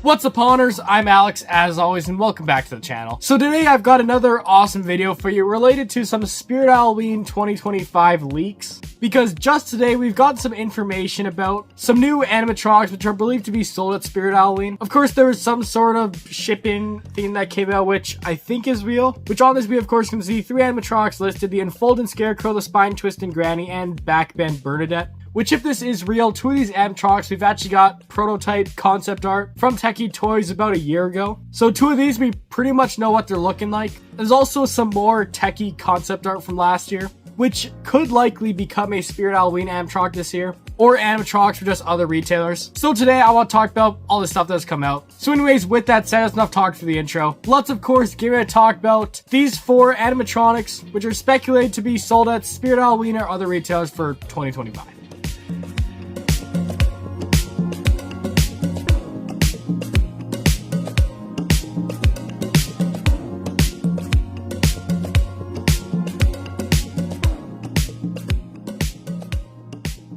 What's up, Honors? I'm Alex, as always, and welcome back to the channel. So today I've got another awesome video for you related to some Spirit Halloween 2025 leaks. Because just today we've got some information about some new animatronics which are believed to be sold at Spirit Halloween. Of course, there was some sort of shipping thing that came out which I think is real. Which on this we of course can see 3 animatronics listed: the Unfolding Scarecrow, the Spine Twisting Granny, and Backbend Bernadette. Which, if this is real, 2 of these animatronics we've actually got prototype concept art from Tekky Toys about a year ago. So 2 of these we pretty much know what they're looking like. There's also some more Tekky concept art from last year, which could likely become a Spirit Halloween animatronic this year, or animatronics for just other retailers. So today I want to talk about all the stuff that's come out. So anyways, with that said, that's enough talk for the intro. Let's of course get ready to talk about these 4 animatronics, which are speculated to be sold at Spirit Halloween or other retailers for 2025.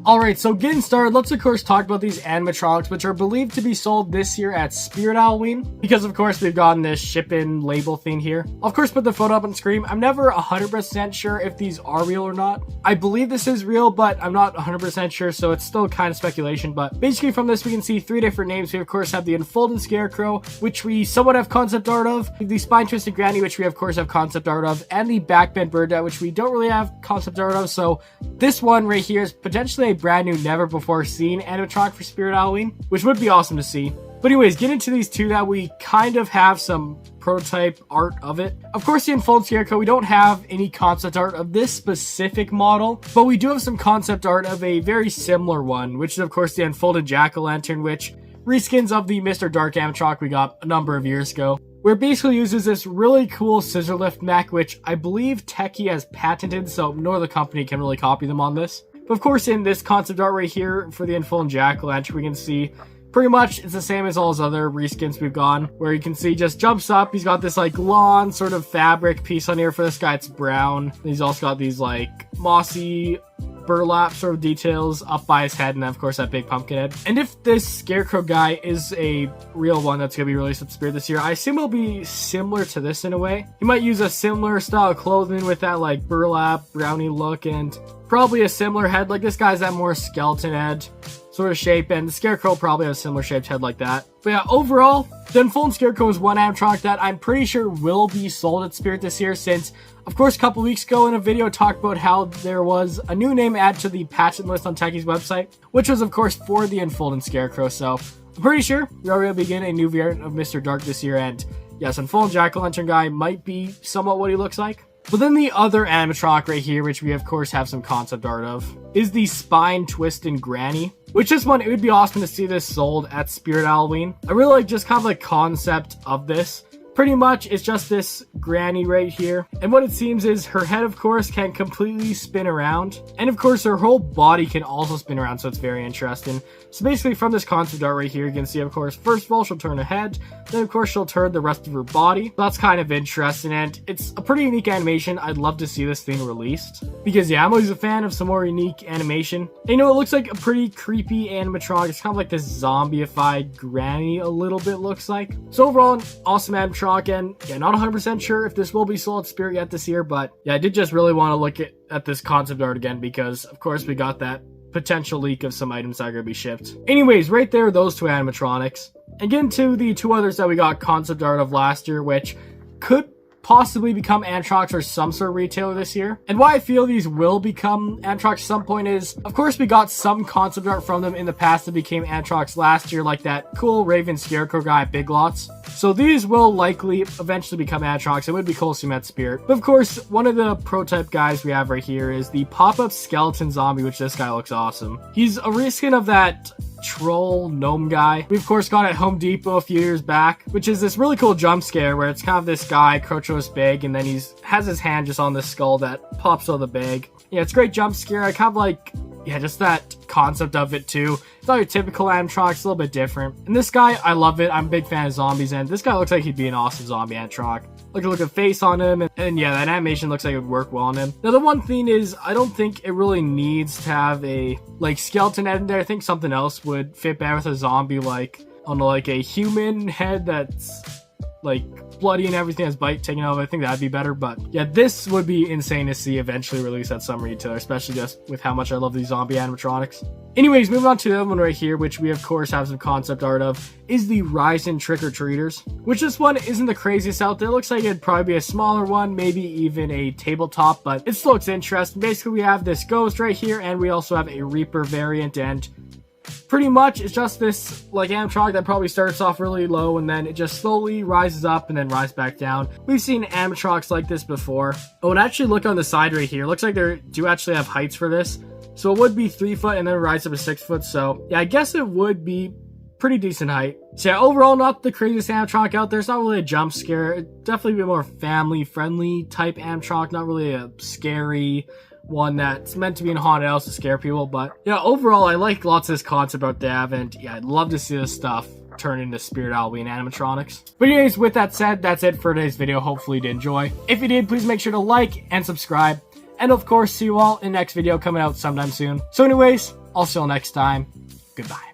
Alright, so getting started, let's of course talk about these animatronics which are believed to be sold this year at Spirit Halloween. Because of course we've gotten this ship-in label thing here. I'll of course put the photo up on the screen. I'm never 100% sure if these are real or not. I believe this is real, but I'm not 100% sure, so it's still kind of speculation. But basically from this we can see 3 different names. We of course have the Unfolding Scarecrow, which we somewhat have concept art of, the Spine Twisted Granny, which we of course have concept art of, and the Backbend Bernadette, which we don't really have concept art of. So this one right here is potentially a brand new, never before seen animatronic for Spirit Halloween, which would be awesome to see. But anyways, get into these 2 that we kind of have some prototype art of it. Of course, the Unfolding Scarecrow, we don't have any concept art of this specific model, but we do have some concept art of a very similar one, which is of course the Unfolded Jack-o'-lantern, which reskins of the Mr. Dark animatronic we got a number of years ago, where it basically uses this really cool scissor lift mech, which I believe Tekky has patented, so no other company can really copy them on this. But of course, in this concept art right here for the Unfolding Jack-o'-lantern, we can see pretty much it's the same as all his other reskins we've gone, where you can see just jumps up. He's got this like lawn sort of fabric piece on here. For this guy, it's brown. And he's also got these like mossy burlap sort of details up by his head, and then of course that big pumpkin head. And if this Scarecrow guy is a real one that's going to be released at Spirit this year, I assume it'll be similar to this in a way. He might use a similar style of clothing with that like burlap brownie look, and probably a similar head. Like this guy's that more skeleton head sort of shape, and the Scarecrow probably has a similar shaped head like that. But yeah, overall, the Unfolding Scarecrow is one animatronic that I'm pretty sure will be sold at Spirit this year, since of course a couple weeks ago in a video talked about how there was a new name added to the patent list on Tekky's website, which was of course for the Unfolding Scarecrow. So I'm pretty sure we are going to begin a new variant of Mr. Dark this year, and yes, Unfolding Jack-o'-lantern guy might be somewhat what he looks like. But then the other animatronic right here, which we of course have some concept art of, is the Spine Twisting Granny. Which this one, it would be awesome to see this sold at Spirit Halloween. I really like just kind of like concept of this. Pretty much it's just this granny right here, and what it seems is her head of course can completely spin around, and of course her whole body can also spin around, so it's very interesting. So basically from this concept art right here, you can see of course first of all she'll turn her head, then of course she'll turn the rest of her body. So that's kind of interesting, and it's a pretty unique animation. I'd love to see this thing released, because yeah, I'm always a fan of some more unique animation. And you know, it looks like a pretty creepy animatronic. It's kind of like this zombie-ified granny a little bit looks like. So overall, an awesome animatronic. And yeah, not 100% sure if this will be sold at Spirit yet this year, but yeah, I did just really want to look at this concept art again, because of course we got that potential leak of some items that are going to be shipped. Anyways, right there, those 2 animatronics. And getting to the 2 others that we got concept art of last year, which could possibly become animatronics or some sort of retailer this year. And why I feel these will become animatronics at some point is, of course, we got some concept art from them in the past that became animatronics last year, like that cool Raven Scarecrow guy at Big Lots. So these will likely eventually become animatronics. It would be cool to see them at Spirit. But of course, one of the prototype guys we have right here is the pop-up skeleton zombie, which this guy looks awesome. He's a reskin of that troll gnome guy we of course got at Home Depot a few years back, which is this really cool jump scare where it's kind of this guy crouching his bag, and then has his hand just on the skull that pops out of the bag. Yeah, it's a great jump scare. I kind of like, yeah, just that concept of it too. It's not your typical animatronic, it's a little bit different. And this guy, I love it. I'm a big fan of zombies, and this guy looks like he'd be an awesome zombie animatronic. Look at the face on him, and yeah, that animation looks like it would work well on him. Now, the one thing is, I don't think it really needs to have a, like, skeleton head in there. I think something else would fit better with a zombie, like I don't know, like a human head that's like bloody and everything, has bite taken off. I think that'd be better, but yeah, this would be insane to see eventually released at some retailer, especially just with how much I love these zombie animatronics. Anyways, moving on to the other one right here, which we of course have some concept art of, is the Ryzen Trick-or-Treaters, which this one isn't the craziest out there. It looks like it'd probably be a smaller one, maybe even a tabletop, but it still looks interesting. Basically, we have this Ghost right here, and we also have a Reaper variant, and pretty much it's just this like animatronic that probably starts off really low and then it just slowly rises up and then rises back down. We've seen animatronics like this before. Oh, and actually look on the side right here. Looks like they do actually have heights for this. So it would be 3 foot and then rise up to 6 foot. So yeah, I guess it would be pretty decent height. So yeah, overall not the craziest animatronic out there. It's not really a jump scare. It'd definitely be a more family friendly type animatronic, not really a scary one that's meant to be in haunted house to scare people. But yeah, overall I like lots of this concept about Dav, and yeah, I'd love to see this stuff turn into Spirit Halloween animatronics. But anyways, with that said, that's it for today's video. Hopefully you did enjoy. If you did, please make sure to like and subscribe, and of course see you all in the next video coming out sometime soon. So anyways, I'll see you all next time. Goodbye.